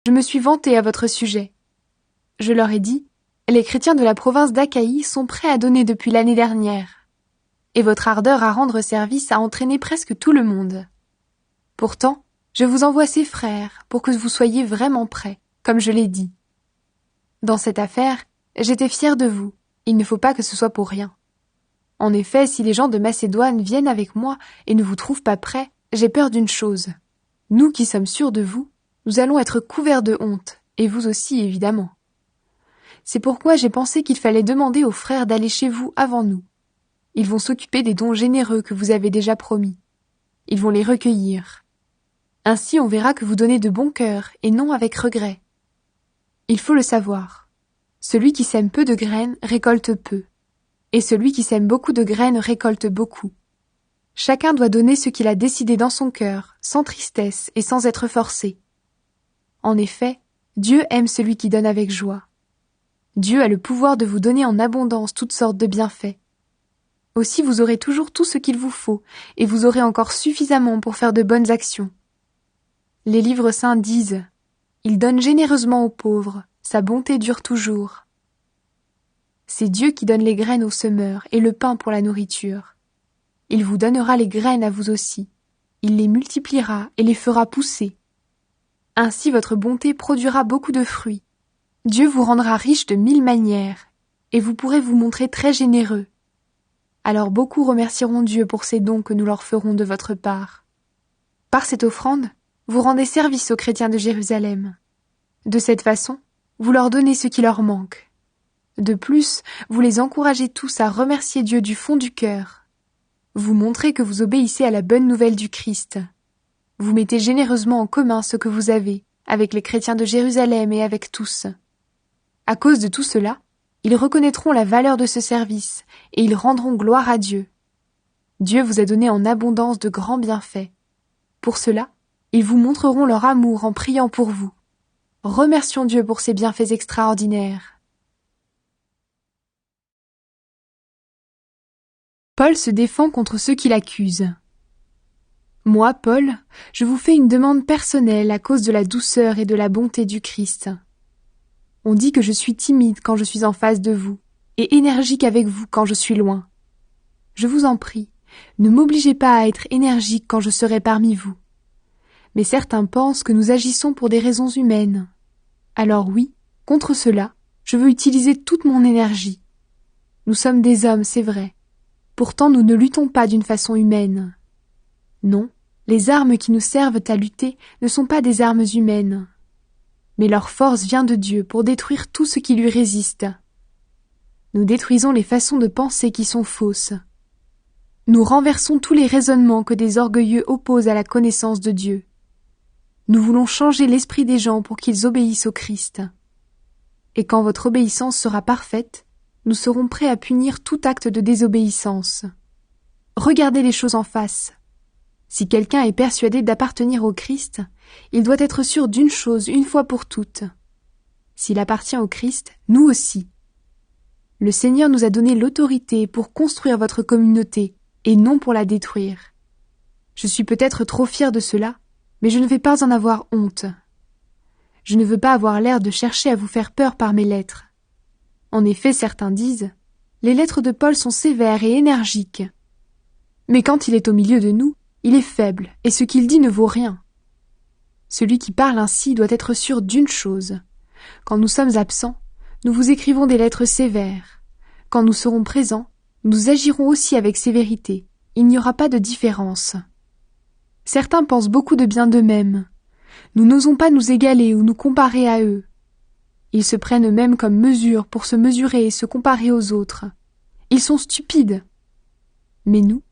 Je me suis vantée à votre sujet. Je leur ai dit, les chrétiens de la province d'Achaïe sont prêts à donner depuis l'année dernière. Et votre ardeur à rendre service a entraîné presque tout le monde. Pourtant, je vous envoie ces frères pour que vous soyez vraiment prêts, comme je l'ai dit. Dans cette affaire, j'étais fière de vous. Il ne faut pas que ce soit pour rien. En effet, si les gens de Macédoine viennent avec moi et ne vous trouvent pas prêts, j'ai peur d'une chose. Nous qui sommes sûrs de vous, nous allons être couverts de honte, et vous aussi évidemment. C'est pourquoi j'ai pensé qu'il fallait demander aux frères d'aller chez vous avant nous. Ils vont s'occuper des dons généreux que vous avez déjà promis. Ils vont les recueillir. Ainsi on verra que vous donnez de bon cœur et non avec regret. Il faut le savoir. Celui qui sème peu de graines récolte peu, et celui qui sème beaucoup de graines récolte beaucoup. Chacun doit donner ce qu'il a décidé dans son cœur, sans tristesse et sans être forcé. En effet, Dieu aime celui qui donne avec joie. Dieu a le pouvoir de vous donner en abondance toutes sortes de bienfaits. Aussi vous aurez toujours tout ce qu'il vous faut, et vous aurez encore suffisamment pour faire de bonnes actions. Les livres saints disent « Il donne généreusement aux pauvres, sa bonté dure toujours ». C'est Dieu qui donne les graines aux semeurs et le pain pour la nourriture. Il vous donnera les graines à vous aussi. Il les multipliera et les fera pousser. Ainsi votre bonté produira beaucoup de fruits. Dieu vous rendra riche de 1000 manières, et vous pourrez vous montrer très généreux. Alors beaucoup remercieront Dieu pour ces dons que nous leur ferons de votre part. Par cette offrande, vous rendez service aux chrétiens de Jérusalem. De cette façon, vous leur donnez ce qui leur manque. De plus, vous les encouragez tous à remercier Dieu du fond du cœur. Vous montrez que vous obéissez à la bonne nouvelle du Christ. Vous mettez généreusement en commun ce que vous avez, avec les chrétiens de Jérusalem et avec tous. À cause de tout cela, ils reconnaîtront la valeur de ce service et ils rendront gloire à Dieu. Dieu vous a donné en abondance de grands bienfaits. Pour cela, ils vous montreront leur amour en priant pour vous. Remercions Dieu pour ses bienfaits extraordinaires. Paul se défend contre ceux qui l'accusent. Moi, Paul, je vous fais une demande personnelle à cause de la douceur et de la bonté du Christ. On dit que je suis timide quand je suis en face de vous, et énergique avec vous quand je suis loin. Je vous en prie, ne m'obligez pas à être énergique quand je serai parmi vous. Mais certains pensent que nous agissons pour des raisons humaines. Alors oui, contre cela, je veux utiliser toute mon énergie. Nous sommes des hommes, c'est vrai. Pourtant nous ne luttons pas d'une façon humaine. Non, les armes qui nous servent à lutter ne sont pas des armes humaines. Mais leur force vient de Dieu pour détruire tout ce qui lui résiste. Nous détruisons les façons de penser qui sont fausses. Nous renversons tous les raisonnements que des orgueilleux opposent à la connaissance de Dieu. Nous voulons changer l'esprit des gens pour qu'ils obéissent au Christ. Et quand votre obéissance sera parfaite, nous serons prêts à punir tout acte de désobéissance. Regardez les choses en face. Si quelqu'un est persuadé d'appartenir au Christ, il doit être sûr d'une chose une fois pour toutes. S'il appartient au Christ, nous aussi. Le Seigneur nous a donné l'autorité pour construire votre communauté et non pour la détruire. Je suis peut-être trop fière de cela, mais je ne vais pas en avoir honte. Je ne veux pas avoir l'air de chercher à vous faire peur par mes lettres. En effet, certains disent « Les lettres de Paul sont sévères et énergiques. » Mais quand il est au milieu de nous, il est faible et ce qu'il dit ne vaut rien. Celui qui parle ainsi doit être sûr d'une chose. Quand nous sommes absents, nous vous écrivons des lettres sévères. Quand nous serons présents, nous agirons aussi avec sévérité. Il n'y aura pas de différence. Certains pensent beaucoup de bien d'eux-mêmes. Nous n'osons pas nous égaler ou nous comparer à eux. Ils se prennent eux-mêmes comme mesure pour se mesurer et se comparer aux autres. Ils sont stupides. Mais nous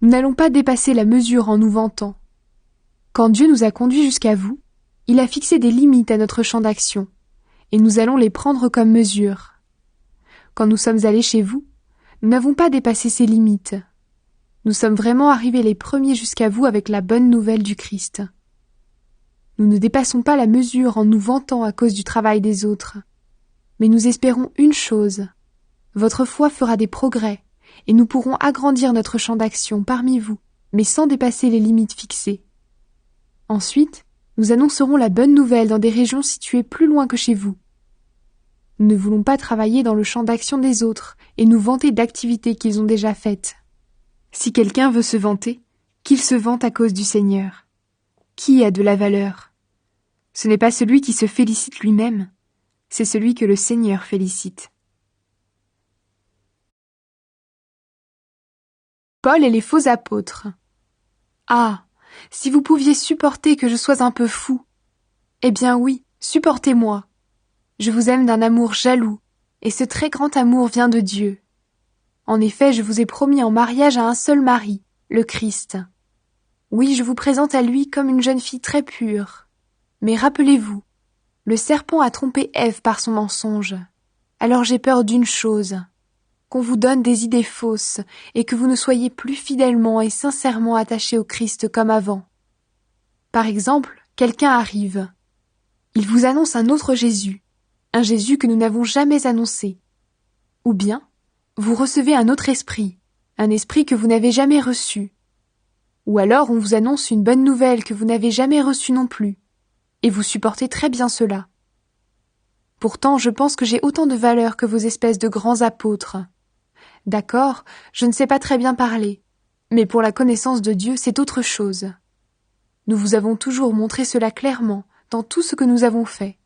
n'allons pas dépasser la mesure en nous vantant. Quand Dieu nous a conduits jusqu'à vous, il a fixé des limites à notre champ d'action, et nous allons les prendre comme mesure. Quand nous sommes allés chez vous, nous n'avons pas dépassé ces limites. Nous sommes vraiment arrivés les premiers jusqu'à vous avec la bonne nouvelle du Christ. Nous ne dépassons pas la mesure en nous vantant à cause du travail des autres. Mais nous espérons une chose. Votre foi fera des progrès, et nous pourrons agrandir notre champ d'action parmi vous, mais sans dépasser les limites fixées. Ensuite, Nous annoncerons la bonne nouvelle dans des régions situées plus loin que chez vous. Nous ne voulons pas travailler dans le champ d'action des autres et nous vanter d'activités qu'ils ont déjà faites. Si quelqu'un veut se vanter, qu'il se vante à cause du Seigneur. Qui a de la valeur? Ce n'est pas celui qui se félicite lui-même, c'est celui que le Seigneur félicite. Paul et les faux apôtres. Ah, si vous pouviez supporter que je sois un peu fou. Eh bien oui, supportez-moi. Je vous aime d'un amour jaloux, et ce très grand amour vient de Dieu. En effet, je vous ai promis en mariage à un seul mari, le Christ. Oui, je vous présente à lui comme une jeune fille très pure. Mais rappelez-vous, le serpent a trompé Ève par son mensonge. Alors j'ai peur d'une chose, qu'on vous donne des idées fausses et que vous ne soyez plus fidèlement et sincèrement attachés au Christ comme avant. Par exemple, quelqu'un arrive. Il vous annonce un autre Jésus, un Jésus que nous n'avons jamais annoncé. Ou bien, vous recevez un autre esprit, un esprit que vous n'avez jamais reçu. Ou alors on vous annonce une bonne nouvelle que vous n'avez jamais reçue non plus, et vous supportez très bien cela. Pourtant, je pense que j'ai autant de valeur que vos espèces de grands apôtres. D'accord, je ne sais pas très bien parler, mais pour la connaissance de Dieu, c'est autre chose. Nous vous avons toujours montré cela clairement dans tout ce que nous avons fait.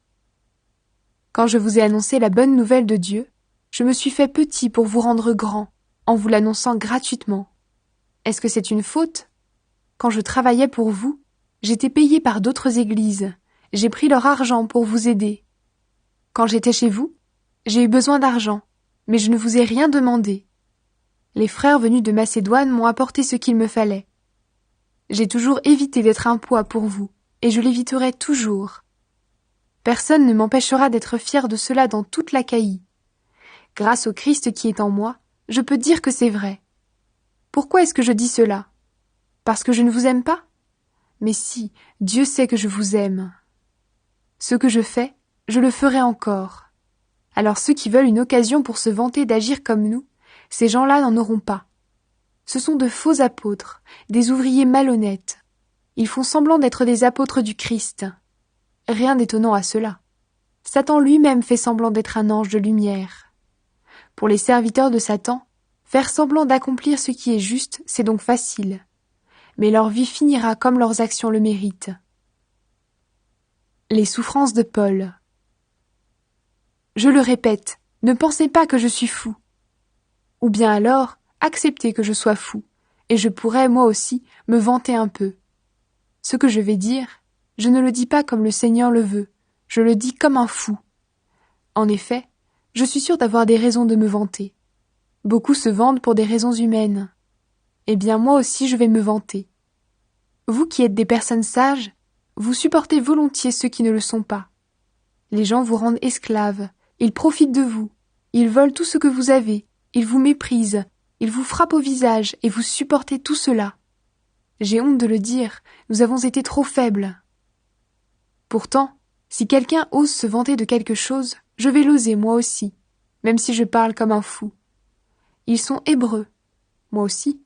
Quand je vous ai annoncé la bonne nouvelle de Dieu, je me suis fait petit pour vous rendre grand, en vous l'annonçant gratuitement. Est-ce que c'est une faute? Quand je travaillais pour vous, j'étais payé par d'autres églises. J'ai pris leur argent pour vous aider. Quand j'étais chez vous, j'ai eu besoin d'argent, mais je ne vous ai rien demandé. Les frères venus de Macédoine m'ont apporté ce qu'il me fallait. J'ai toujours évité d'être un poids pour vous, et je l'éviterai toujours. Personne ne m'empêchera d'être fier de cela dans toute l'Achaïe. Grâce au Christ qui est en moi, je peux dire que c'est vrai. Pourquoi est-ce que je dis cela? Parce que je ne vous aime pas? Mais si, Dieu sait que je vous aime. Ce que je fais, je le ferai encore. Alors ceux qui veulent une occasion pour se vanter d'agir comme nous, ces gens-là n'en auront pas. Ce sont de faux apôtres, des ouvriers malhonnêtes. Ils font semblant d'être des apôtres du Christ. Rien d'étonnant à cela. Satan lui-même fait semblant d'être un ange de lumière. Pour les serviteurs de Satan, faire semblant d'accomplir ce qui est juste, c'est donc facile. Mais leur vie finira comme leurs actions le méritent. Les souffrances de Paul. Je le répète, ne pensez pas que je suis fou. Ou bien alors, acceptez que je sois fou, et je pourrais, moi aussi, me vanter un peu. Ce que je vais dire, je ne le dis pas comme le Seigneur le veut, je le dis comme un fou. En effet, je suis sûr d'avoir des raisons de me vanter. Beaucoup se vantent pour des raisons humaines. Eh bien, moi aussi je vais me vanter. Vous qui êtes des personnes sages, vous supportez volontiers ceux qui ne le sont pas. Les gens vous rendent esclaves, ils profitent de vous, ils volent tout ce que vous avez, ils vous méprisent, ils vous frappent au visage et vous supportez tout cela. J'ai honte de le dire, nous avons été trop faibles. Pourtant, si quelqu'un ose se vanter de quelque chose, je vais l'oser moi aussi, même si je parle comme un fou. Ils sont hébreux, moi aussi.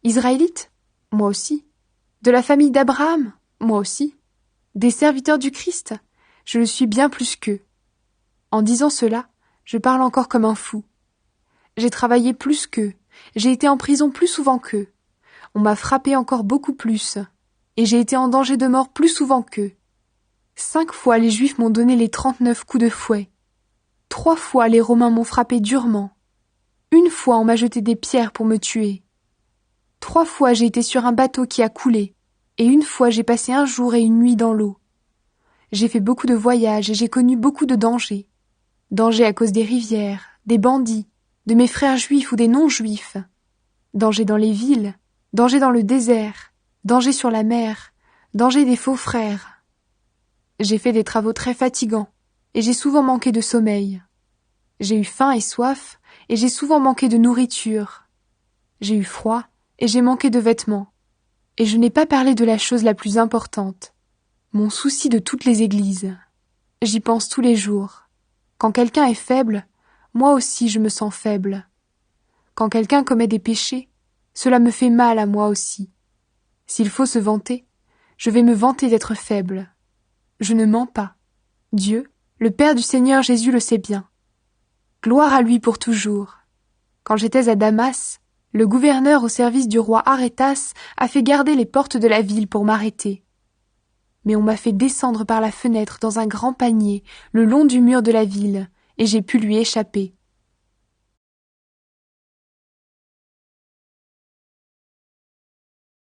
Israélites, moi aussi. De la famille d'Abraham, moi aussi. Des serviteurs du Christ, je le suis bien plus qu'eux. En disant cela, je parle encore comme un fou. J'ai travaillé plus qu'eux, j'ai été en prison plus souvent qu'eux. On m'a frappé encore beaucoup plus, et j'ai été en danger de mort plus souvent qu'eux. 5 fois les Juifs m'ont donné les 39 coups de fouet. 3 fois les Romains m'ont frappé durement. 1 fois on m'a jeté des pierres pour me tuer. 3 fois j'ai été sur un bateau qui a coulé, et 1 fois j'ai passé un jour et une nuit dans l'eau. J'ai fait beaucoup de voyages et j'ai connu beaucoup de dangers. Danger à cause des rivières, des bandits, de mes frères juifs ou des non-juifs. Danger dans les villes, danger dans le désert, danger sur la mer, danger des faux frères. J'ai fait des travaux très fatigants, et j'ai souvent manqué de sommeil. J'ai eu faim et soif, et j'ai souvent manqué de nourriture. J'ai eu froid, et j'ai manqué de vêtements. Et je n'ai pas parlé de la chose la plus importante, mon souci de toutes les églises. J'y pense tous les jours. Quand quelqu'un est faible, moi aussi je me sens faible. Quand quelqu'un commet des péchés, cela me fait mal à moi aussi. S'il faut se vanter, je vais me vanter d'être faible. Je ne mens pas. Dieu, le Père du Seigneur Jésus le sait bien. Gloire à lui pour toujours. Quand j'étais à Damas, le gouverneur au service du roi Arétas a fait garder les portes de la ville pour m'arrêter. Mais on m'a fait descendre par la fenêtre dans un grand panier le long du mur de la ville, et j'ai pu lui échapper.